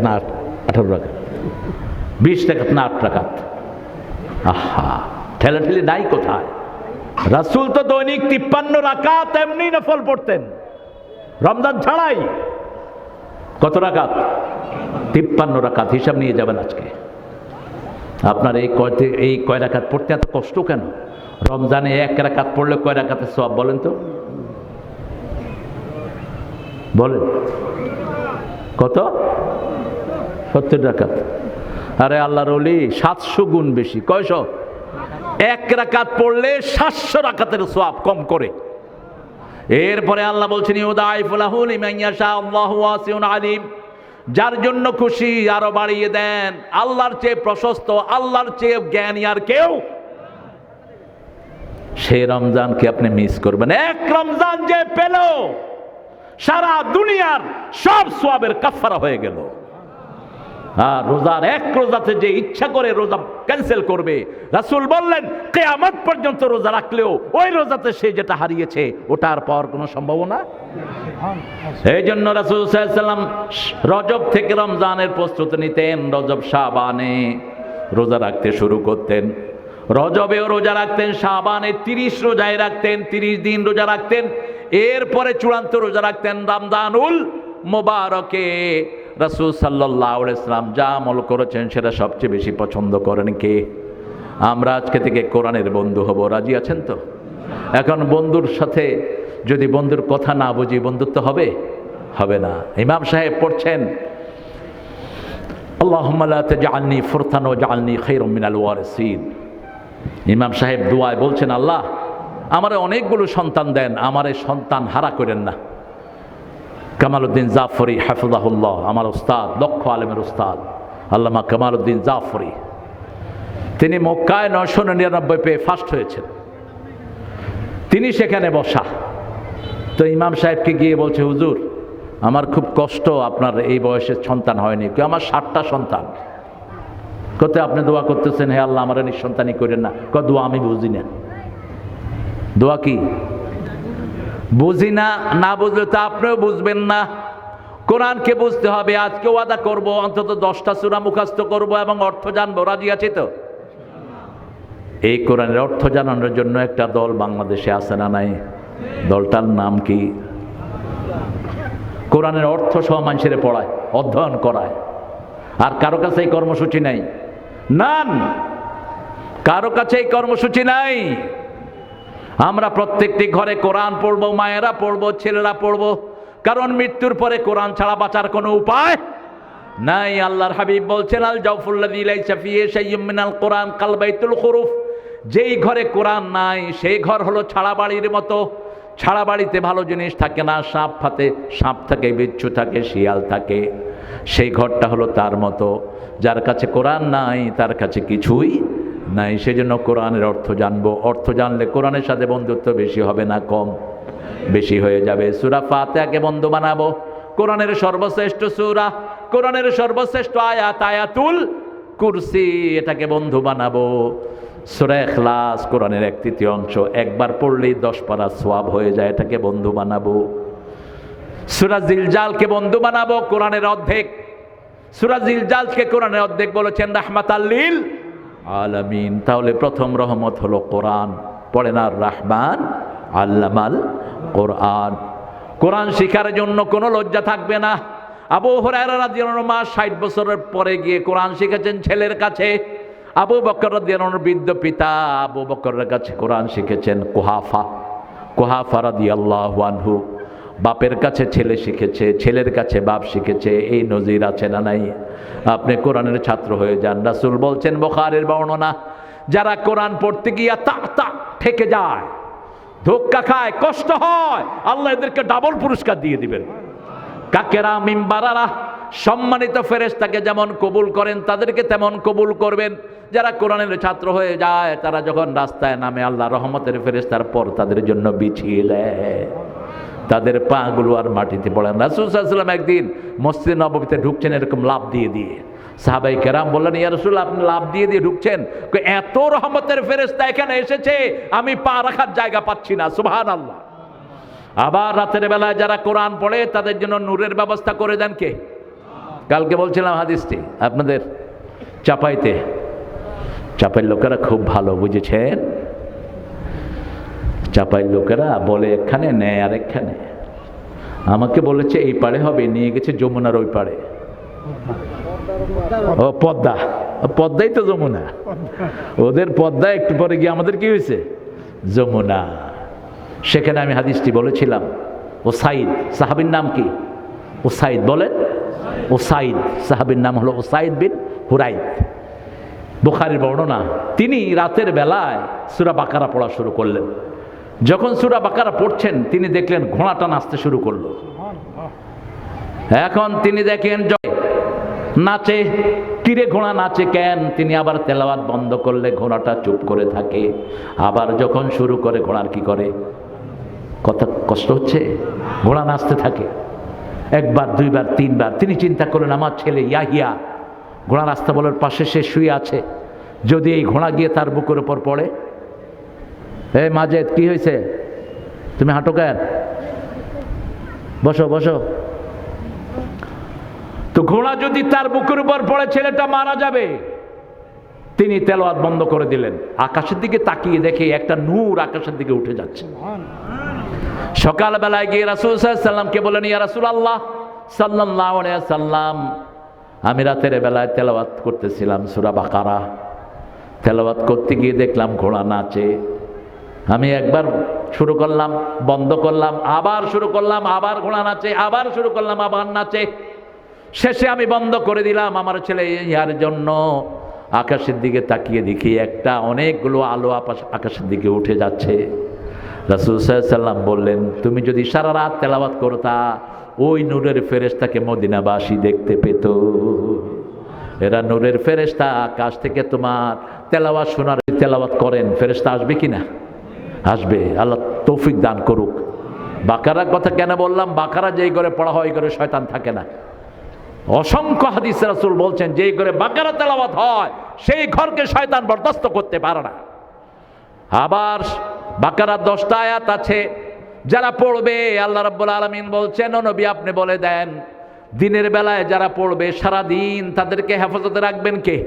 না 18 রাকাত, 20 রাকাত না 8 রাকাত। আহা, ঠেলাঠেলি নাই কোথায়? রাসূল তো দৈনিক 53 রাকাত এমনি নফল পড়তেন, রমজান ছাড়াই। কত রাকাত? 53 রাকাত। হিসাব নিয়ে যাবেন আজকে। আপনার এই কয় রাকাত পড়তে এত কষ্ট কেন? রমজানে 1 রাকাত পড়লে কয় রাকাতের সওয়াব বলেন তো? বলেন কত? 70 রাকাত। আরে আল্লাহর ওলি 700 গুণ বেশি। কয়শো? 1 রাকাত পড়লে 700 রাকাতের সওয়াব কম করে। এরপরে আল্লাহ বলছেন ইউদাইফু লাহু লিমান ইয়াশা আল্লাহু ওয়াসিউন আলিম। যার জন্য খুশি আরো বাড়িয়ে দেন। আল্লাহর চেয়ে প্রশস্ত, আল্লাহর চেয়ে জ্ঞানী আর কেউ? সেই রমজানকে আপনি মিস করবেন। এক রমজান যে পেল, সারা দুনিয়ার সব সওয়াবের কাফারা হয়ে গেল। আর রোজার এক রোজাতে যে ইচ্ছা করে রোজা ক্যান্সেল করবে, রাসূল বললেন কিয়ামত পর্যন্ত রোজা রাখলেও ওই রোজাতে সে যেটা হারিয়েছে ওটা আর পাওয়ার কোনো সম্ভাবনা। এই জন্য রাসূল সাল্লাল্লাহু আলাইহি ওয়াসাল্লাম রজব থেকে রমজানের প্রস্তুতি নিতেন। রজব শাবানে রোজা রাখতে শুরু করতেন। রজবেও রোজা রাখতেন, শাবানে 30 রোজায় রাখতেন, 30 দিন রোজা রাখতেন। এরপরে চূড়ান্ত রোজা রাখতেন রমজানুল মুবারকে। রাসূল সাল্লাল্লাহু আলাইহি ওয়াসাল্লাম যা আমল করেছেন সেটা সবচেয়ে বেশি পছন্দ করেন কে? আমরা আজকে থেকে কোরআনের বন্ধু হব। রাজি আছেন তো? এখন বন্ধুর সাথে যদি বন্ধুর কথা না বুঝি বন্ধুত্ব হবে? হবে না। ইমাম সাহেব পড়ছেন আল্লাহুম্মা লা তাজআলনি ফুরতান ওয়াজআলনি খায়রাম মিনাল ওয়ারিসিন। ইমাম সাহেব দোয়ায় বলছেন আল্লাহ আমারে অনেকগুলো সন্তান দেন, আমারে সন্তান হারা করেন না। কামালউদ্দিন জাফরি হাফিজাহুল্লাহ, আমার উস্তাদ, লক্ষ আলেমের উস্তাদ আল্লামা কামালউদ্দিন জাফরি, তিনি মক্কায় 999 পেয়ে ফার্স্ট হয়েছেন। তিনি সেখানে বসা। তো ইমাম সাহেবকে গিয়ে বলছে হুজুর আমার খুব কষ্ট, আপনার এই বয়সে সন্তান হয়নি। আমার 60টা সন্তান। কত আপনি দোয়া করতেছেন হে আল্লাহ আমার নিঃসন্তানই করেন না। দোয়া আমি বুঝি না। দোয়া কি বুঝি না? না বুঝলে তো আপনিও বুঝবেন না। কোরআনকে বুঝতে হবে। আজকে ওয়াদা করব অন্তত 10টা সূরা মুখস্থ করব এবং অর্থ জানবো। রাজি আছে তো? এই কোরআনের অর্থ জানানোর জন্য একটা দল বাংলাদেশে আছে না নাই? দলটার নাম কি? কোরআনের অর্থ সহ মানুষের পড়ায়, অধ্যয়ন করায়। আর কারো কাছে এই কর্মসূচি নাই। নান, কারো কাছে এই কর্মসূচি নাই। আমরা প্রত্যেকটি ঘরে কোরআন পড়বো, মায়েরা পড়বো, ছেলেরা পড়বো। কারণ মৃত্যুর পরে কোরআন ছাড়া বাঁচার কোনো উপায় নাই। আল্লাহর হাবিব বলছেন আল জাওফুল্লাযী লাইসা ফিহি শাইয়্যুম মিনাল কোরআন কাল বাইতুল খুরুফ। যেই ঘরে কোরআন নাই সেই ঘর হলো ছাড়া বাড়ির মতো। ছাড়া বাড়িতে ভালো জিনিস থাকে না, সাপ থাকে, বিচ্ছু থাকে, শিয়াল থাকে। সেই ঘরটা হলো তার মতো। যার কাছে কোরআন নাই তার কাছে কিছুই নাই। সেজন্য কোরআনের অর্থ জানবো। অর্থ জানলে কোরআনের সাথে বন্ধুত্ব বেশি হবে না কম? বেশি হয়ে যাবে। সূরা ফাতিহাকে বন্ধু বানাবো। কোরআনের সর্বশ্রেষ্ঠ সূরা, কোরআনের সর্বশ্রেষ্ঠ আয়াত আয়াতুল কুরসি, এটাকে বন্ধু বানাবো। সূরা ইখলাস কোরআনের 1/3 অংশ, একবার পড়লেই 10 পারা সওয়াব হয়ে যায়, এটাকে বন্ধু বানাবো। সূরা জিলজালকে বন্ধু বানাবো, কোরআনের অর্ধেক। সূরা জিলজালকে কোরআনের অর্ধেক বলেছেন রাহমাতাল লিল আলামিন। তাহলে প্রথম রহমত হলো কোরআন। পড়েন আর রহমান আল্লামাল কোরআন। কোরআন শিখার জন্য কোনো লজ্জা থাকবে না। আবু হুরায়রা রাদিয়াল্লাহু আনহু 60 বছরের পরে গিয়ে কোরআন শিখেছেন ছেলের কাছে। আবু বকর রাদিয়াল্লাহু আনহুর বৃদ্ধ পিতা আবু বকরের কাছে কোরআন শিখেছেন কুহাফা রাদিয়াল্লাহু আনহু। বাপের কাছে ছেলে শিখেছে, ছেলের কাছে বাপ শিখেছে। এই নজির আছে না নাই? আপনি কোরআনের ছাত্র হয়ে যান। রাসূল বলছেন বুখারীর বর্ণনা, যারা কোরআন পড়তে গিয়া তা ঠেকে যায়, ধোক্কা খায়, কষ্ট হয়, আল্লাহ এদেরকে ডাবল পুরস্কার দিয়ে দিবেন। কাকেরা মিম্বারারা, সম্মানিত ফেরেশতাকে যেমন কবুল করেন তাদেরকে তেমন কবুল করবেন। যারা কোরআনের ছাত্র হয়ে যায় তারা যখন রাস্তায় নামে আল্লাহ রহমতের ফেরেশতার পর তাদের জন্য বিছিয়ে দেয়, তাদের পা গুলো আর মাটিতে পড়ে না। রাসূল সাল্লাল্লাহু আলাইহি ওয়াসাল্লাম একদিন মসজিদে নববীতে ঢুকছেন এরকম লাফ দিয়ে। সাহাবাই কেরাম বললেন ইয়া রাসূলুল্লাহ আপনি লাফ দিয়ে ঢুকছেন, এত রহমতের ফেরেশতা এখানে এসেছে আমি পা রাখার জায়গা পাচ্ছি না। সুবহানাল্লাহ। আবার রাতের বেলায় যারা কোরআন পড়ে তাদের জন্য নূরের ব্যবস্থা করে দেন কে? কালকে বলছিলাম হাদিসটি আপনাদের, চাপাইয়ের লোকেরা খুব ভালো, বুঝেছেন? চাপাইয়ের লোকেরা বলে এখানে নেয় আর এখানে। আমাকে বলেছে এই পাড়ে হবে, নিয়ে গেছে যমুনার ওই পাড়ে। ও পদ্মাই তো যমুনা, ওদের পদ্মা একটু পরে গিয়ে আমাদের কি হয়েছে? যমুনা। সেখানে আমি হাদিসটি বলেছিলাম। ওসাইদ সাহাবীর নাম কি? ওসাইদ, বলেন। ওসাইদ সাহাবীর নাম হলো ওসাইদ বিন হুরাইদ। বুখারীর বর্ণনা, তিনি রাতের বেলায় সূরা বাকারা পড়া শুরু করলেন। যখন সূরা বাকারা পড়ছেন তিনি দেখলেন ঘোড়াটা নাচতে শুরু করলো। এখন তিনি দেখেন নাচে, কিরে ঘোড়া নাচে কেন? তিনি আবার তেলাওয়াত বন্ধ করলে ঘোড়াটা চুপ করে থাকে। আবার যখন শুরু করে ঘোড়ার কি করে? কত কষ্ট হচ্ছে, ঘোড়া নাচতে থাকে। একবার, দুইবার, তিনবার তিনি চিন্তা করলেন আমার ছেলে ইয়াহিয়া ঘোড়া রাস্তা বলার পাশে সে শুয়ে আছে, যদি এই ঘোড়া গিয়ে তার বুকের উপর পড়ে। এই মাজেদ, কি হয়েছে? তুমি হাঁটো কেন? বসো বসো। তো ঘোড়া যদি তার বুকের উপর পড়ে ছেলেটা মারা যাবে। তিনি তেলাওয়াত বন্ধ করে দিলেন। আকাশের দিকে তাকিয়ে দেখে একটা নূর আকাশের দিকে উঠে যাচ্ছে। সকালবেলায় গিয়ে রাসূল সাল্লাল্লাহু আলাইহি সাল্লামকে বলেন, ইয়া রাসূলুল্লাহ সাল্লাল্লাহু আলাইহি সাল্লাম, আমি রাতের বেলায় তেলাওয়াত করতেছিলাম সূরা বাকারা। তেলাওয়াত করতে গিয়ে দেখলাম ঘোড়া নাচে। আমি একবার শুরু করলাম, বন্ধ করলাম, আবার শুরু করলাম, আবার ঘোড়া নাচে, আবার শুরু করলাম, আবার নাচে। শেষে আমি বন্ধ করে দিলাম। আমার ছেলে ইয়ার জন্য আকাশের দিকে তাকিয়ে দেখি একটা অনেকগুলো আলো আকাশের দিকে উঠে যাচ্ছে। রাসূল সাল্লাল্লাহু আলাইহি সাল্লাম বললেন, তুমি যদি সারা রাত তেলাওয়াত করতা ওই নূরের ফেরেশতাকে মদিনাবাসী দেখতে পেত। এরা নূরের ফেরেশতা, আকাশ থেকে তোমার তেলাওয়াত শোনার। তেলাওয়াত করেন, ফেরেশতা আসবে কিনা? আসবে। আল্লাহ তৌফিক দান করুক। বাকারার কথা কেন বললাম? বাকারা যেই ঘরে পড়া হয় ওই ঘরে শয়তান থাকে না। অসংখ্য হাদিস রাসূল বলছেন যেই ঘরে বাকারা তেলাওয়াত হয় সেই ঘরকে শয়তান বরদাস্ত করতে পারে না। আবার বাকারার 10টা আয়াত আছে, যারা পড়বে আল্লাহ রাব্বুল আলামিন বলছেন, ও নবী আপনি বলে দেন দিনের বেলায় যারা পড়বে সারা দিন তাদেরকে হেফাজতে রাখবেন কে?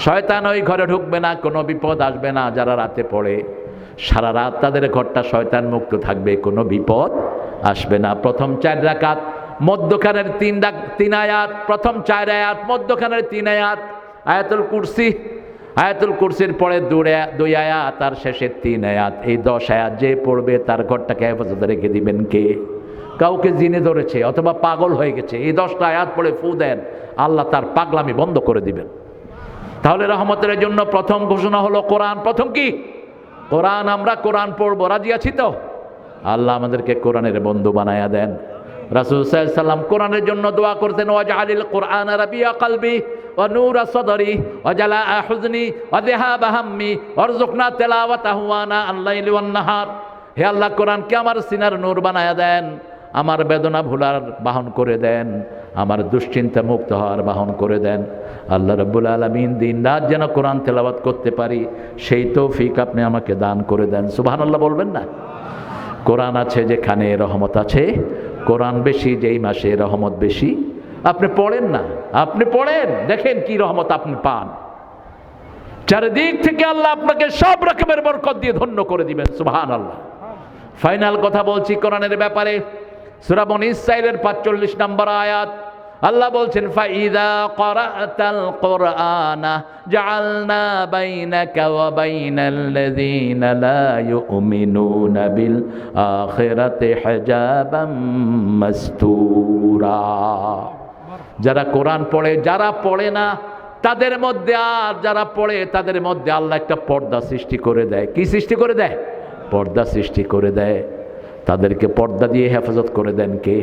শয়তান ওই ঘরে ঢুকবে না, কোনো বিপদ আসবে না। যারা রাতে পড়ে সারা রাত তাদের ঘরটা শয়তান মুক্ত থাকবে, কোনো বিপদ আসবে না। প্রথম 4 রাকাত, মধ্যখানের 3 আয়াত, প্রথম 4 আয়াত, মধ্যখানের 3 আয়াত আয়াতুল কুরসি, আয়াতুল কুরসির পরে 2 আয়াত আর শেষের 3 আয়াত। এই 10 আয়াত যে পড়বে তার ঘরটাকে হেফাজতে রেখে দিবেন কে? কাউকে জিনে ধরেছে অথবা পাগল হয়ে গেছে, এই 10টা আয়াত পড়ে ফু দেন, আল্লাহ তার পাগলামি বন্ধ করে দিবেন। তাহলে রহমতের জন্য প্রথম ঘোষণা হলো কোরআন। প্রথম কি? কোরআন। আমরা কোরআন পড়বো, রাজি আছি তো? আল্লাহ আমাদেরকে কোরআনের বন্ধু বানায়া দেন। রাসূল সাল্লাল্লাহু আলাইহি সাল্লাম কোরআনের জন্য দোয়া করতেন, ওয়াজআলিল কোরআন রাবিয়া কলবি ওয়া নূরা সদরি ওয়া জালাআ হুজনি ওয়া যিহাবা হাম্মি ওয়ারযুকনা তিলাওয়াতাহু আনা আল-লাইলি ওয়ান নাহার। হে আল্লাহ, কোরআনকে আমার সিনার নূর বানায়া দেন, আমার বেদনা ভুলার বাহন করে দেন, আমার দুশ্চিন্তা মুক্ত হওয়ার বাহন করে দেন। আল্লাহ রাব্বুল আলামিন দিন রাত যেন কোরআন তেলাওয়াত করতে পারি সেই তৌফিক আপনি আমাকে দান করে দেন। সুবহানাল্লাহ বলবেন না? কোরআন আছে যেখানে রহমত আছে, কোরআন বেশি যেই মাসে রহমত বেশি। আপনি পড়েন না, আপনি পড়েন, দেখেন কি রহমত আপনি পান। চারিদিক থেকে আল্লাহ আপনাকে সব রকমের বরকত দিয়ে ধন্য করে দিবেন। সুবহানাল্লাহ। ফাইনাল কথা বলছি কোরআনের ব্যাপারে। সূরা বনী ইসরাঈলের 45 নম্বর আয়াত আল্লাহ বলছেন, ফাইদা ক্বরাতাল কুরআনা জাআলনা বাইনাকা ওয়া বাইনাল্লাযীনা লা ইউমিনুনা বিল আখিরাতি হিজাবাম মাসতুরা। যারা কোরআন পড়ে, যারা পড়ে না তাদের মধ্যে, আর যারা পড়ে তাদের মধ্যে আল্লাহ একটা পর্দা সৃষ্টি করে দেয়। কি সৃষ্টি করে দেয়? পর্দা সৃষ্টি করে দেয়। তাদেরকে পর্দা দিয়ে হেফাজত করে দেন কে?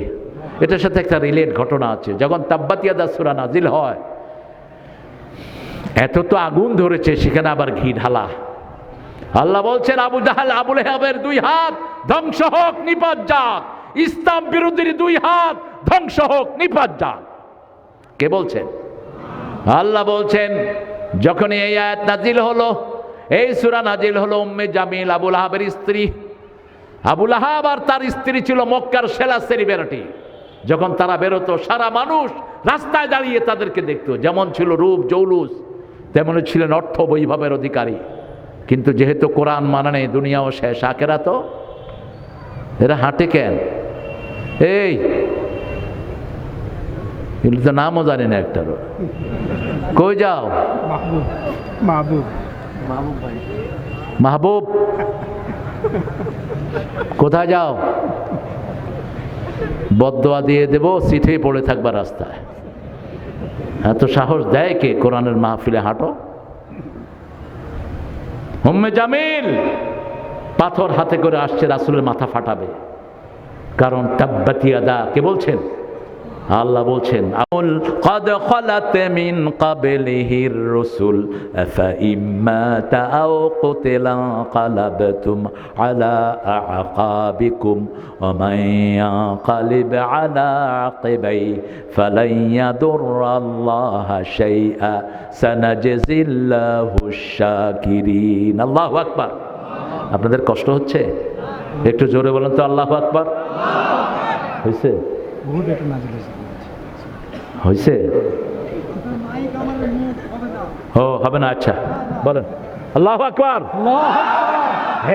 এটার সাথে একটা রিলেট ঘটনা আছে। যখন তাব্বাত ইয়াদা সূরা নাজিল হয়, এত তো আগুন ধরেছে, সেখানে আবার ঘি ঢালা। আল্লাহ বলছেন, আবু জাহাল আবু লাহাবের 2 হাত ধ্বংস হোক, নিপাত যাক। ইসলাম বিরোধীর 2 হাত ধ্বংস হোক, নিপাত যাক। কে বলছেন? আল্লাহ বলছেন। যখন এই আয়াত নাজিল হলো, এই সূরা নাজিল হলো, উম্মে জামিল আবু লাহাবের স্ত্রী। আবু লাহাব আর তার স্ত্রী ছিল মক্কার সেরা সেলিব্রিটি। যখন তারা বেরোতো সারা মানুষ রাস্তায় দাঁড়িয়ে তাদেরকে দেখতো। যেমন ছিল রূপ জৌলুস, তেমনই ছিলেন অর্থ বৈভবের অধিকারী। কিন্তু যেহেতু কোরআন মানে নেই, দুনিয়াও শেষ, আখেরাত তো, এরা হাঁটে কেন? এই এগুলো তো নামও জানি না একটারও। কই যাও? মাহবুব, কোথায় যাও? বদদোয়া দিয়ে দেব, সিটে পড়ে থাকবা রাস্তায়। এত সাহস দেয় কে কোরআনের মাহফিলে হাঁটো? উম্মে জামিল পাথর হাতে করে আসছে, রাসূলের মাথা ফাটাবে। কারণ তাব্বাত ইয়াদা, কে বলছেন? আল্লাহ বলছেন, قد خلت من قبله الرسل أفإن مات أو قتل انقلبتم على أعقابكم ومن ينقلب على عقبيه فلن يضر الله شيئا سنجزي الله الشاكرين। আল্লাহু আকবার। আপনাদের কষ্ট হচ্ছে? একটু জোরে বলেন তো আল্লাহু আকবার। হয়েছে? হয়েছে? ও হবে না, আচ্ছা বলেন আল্লাহু আকবার।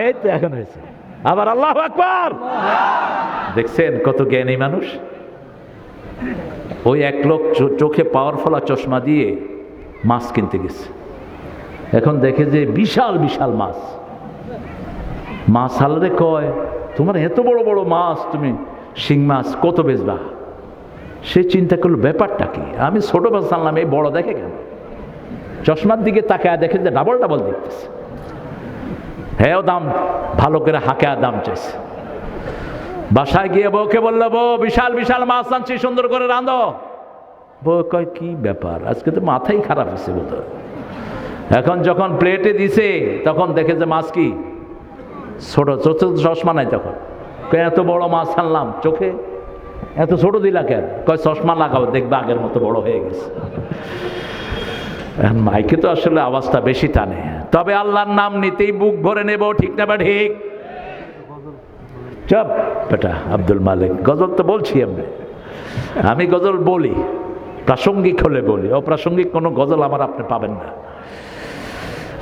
এই তো এখন হয়েছে, আবার আল্লাহু আকবার। দেখছেন কত জ্ঞানী মানুষ। ওই এক লোক চোখে পাওয়ার ফলা চশমা দিয়ে মাছ কিনতে গেছে। এখন দেখে যে বিশাল বিশাল মাছ। মাছ হালরে কয়, তোমার এত বড় বড় মাছ, তুমি শিং মাছ কত বেচবা? সে চিন্তা করলো ব্যাপারটা কি, আমি ছোট মাছ আনলাম, এই বড় দেখে কেন? চশমার দিকে তাকায় দেখে যে ডাবল ডাবল দেখতেছে। হ্যাঁ দাম ভালো করে হাঁকে দাম চাইছে। বাসায় গিয়ে বউকে বললো, বউ বিশাল বিশাল মাছ আনছি, সুন্দর করে রাঁধো। বউ কয় কি ব্যাপার, আজকে তো মাথাই খারাপ হয়েছে বোধহয়। এখন যখন প্লেটে দিছে তখন দেখে যে মাছ কি ছোট, চশমা নাই। তখন এত বড় মাছ আনলাম, চোখে এত ছোট দিলা কেন? কয় চশমা লাগাও, দেখবে আগের মতো বড় হয়ে গেছে। মাইকে তো আসলে আওয়াজটা বেশি টানে, তবে আল্লাহর নাম নিতেই বুক ভরে নেব, ঠিক না বা ঠিক? চপ বেটা আব্দুল মালিক, গজল তো বলছি আমি গজল বলি, প্রাসঙ্গিক হলে বলি, অপ্রাসঙ্গিক কোনো গজল আমার আপনি পাবেন না।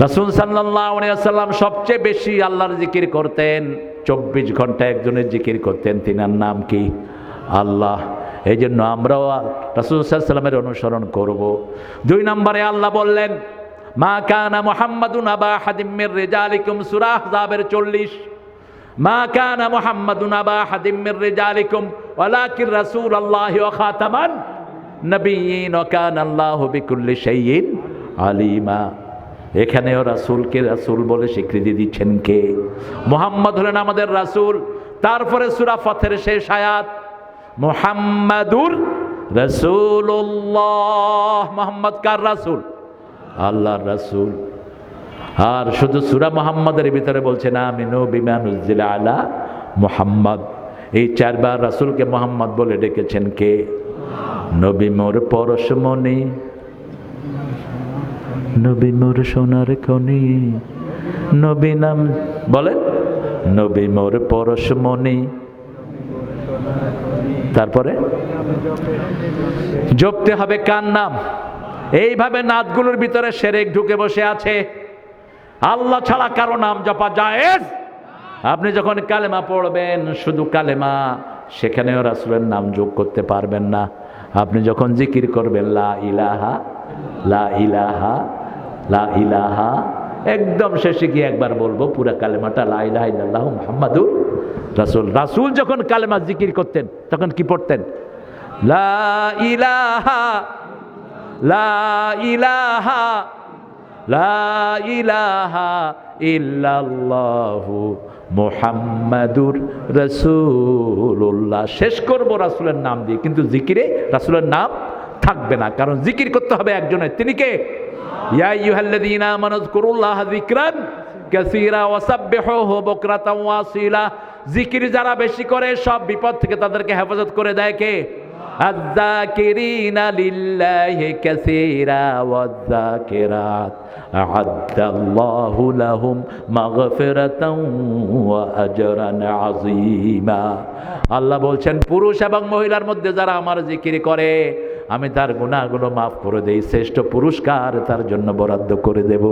রাসূল সাল্লাল্লাহু আলাইহি ওয়াসাল্লাম সবচেয়ে বেশি আল্লাহর জিকির করতেন, 24 ঘন্টা একজনের জিকির করতেন, তিনার নাম কি? আল্লাহ। এই জন্য আমরাও রাসূল সাল্লাল্লাহু আলাইহি ওয়াসাল্লামের অনুসরণ করব। 2 নম্বরে আল্লাহ বললেন, মা কানা মুহাম্মাদুন আবা আহাদিম মির রিজালিকুম, সূরা আহজাবের 40। মা কানা মুহাম্মাদুন আবা আহাদিম মির রিজালিকুম ওয়ালাকিন রাসূলুল্লাহি ওয়া খাতামান নবিয়্যিন ওয়া কানা আল্লাহু বিকুল্লি শাইইন আলিমা। এখানেও রাসূলকে রাসূল বলে স্বীকৃতি দিচ্ছেন কে? মুহাম্মদ হলেন আমাদের রাসূল। তারপরে সূরা ফাতের শেষ আয়াত, মুহাম্মাদুর রাসূলুল্লাহ। মুহাম্মদ কার রাসূল? আল্লাহর রাসূল। আর শুধু সূরা মুহাম্মাদের ভিতরে বলছেন আমিনু বিমা নুজিলা আলা মুহাম্মদ। এই 4 বার রাসূলকে মুহাম্মদ বলে ডেকেছেন কে? নবী মোর পরশমণি, নবী মোর সোনার খনি, নবী নাম বলেন, নবী মোর পরশমণি। তারপরে জপতে হবে কার নাম? এইভাবে নাতগুলোর ভিতরে শিরক ঢুকে বসে আছে। আল্লাহ ছাড়া কারো নাম জপা জায়েজ। আপনি যখন কালেমা পড়বেন, শুধু কালেমা, সেখানেও রাসূলের নাম যোগ করতে পারবেন না। আপনি যখন জিকির করবেন লা ইলাহা লা ইলাহা লা ইলাহা, একদম শেষে গিয়ে একবার বলবো পুরা কালেমাটা, লা ইলাহা ইল্লাল্লাহু মুহাম্মাদুর রাসূল। রাসূল যখন কালেমা জিকির করতেন তখন কি পড়তেন? লা ইলাহা লা ইলাহা লা ইলাহা ইল্লাল্লাহু মুহাম্মাদুর রাসূলুল্লাহ। শেষ করব রাসূলের নাম দিয়ে, কিন্তু জিকিরে রাসূলের নাম থাকবে না, কারণ জিকির করতে হবে একজনের। তিনি কে? ইয়া আইয়ুহাল্লাযীনা আমানু যকুরুল্লাহা যিকরান কাসীরা ওয়া সাব্বিহুহু বুকরাতাও ওয়া আসীলা। জিকির যারা বেশি করে সব বিপদ থেকে তাদেরকে হেফাজত করে দেয় কে? আয-যাকিরিনা লিল্লাহি কাসীরা ওয়ায-যাকিরাত আ'আদ্দাল্লাহু লাহুম মাগফিরাতাও ওয়া আজরান আযীমা। আল্লাহ বলছেন পুরুষ এবং মহিলার মধ্যে যারা আমার জিকির করে আমি তার গুনাহগুলো মাফ করে দেই, শ্রেষ্ঠ পুরস্কার তার জন্য বরাদ্দ করে দেব।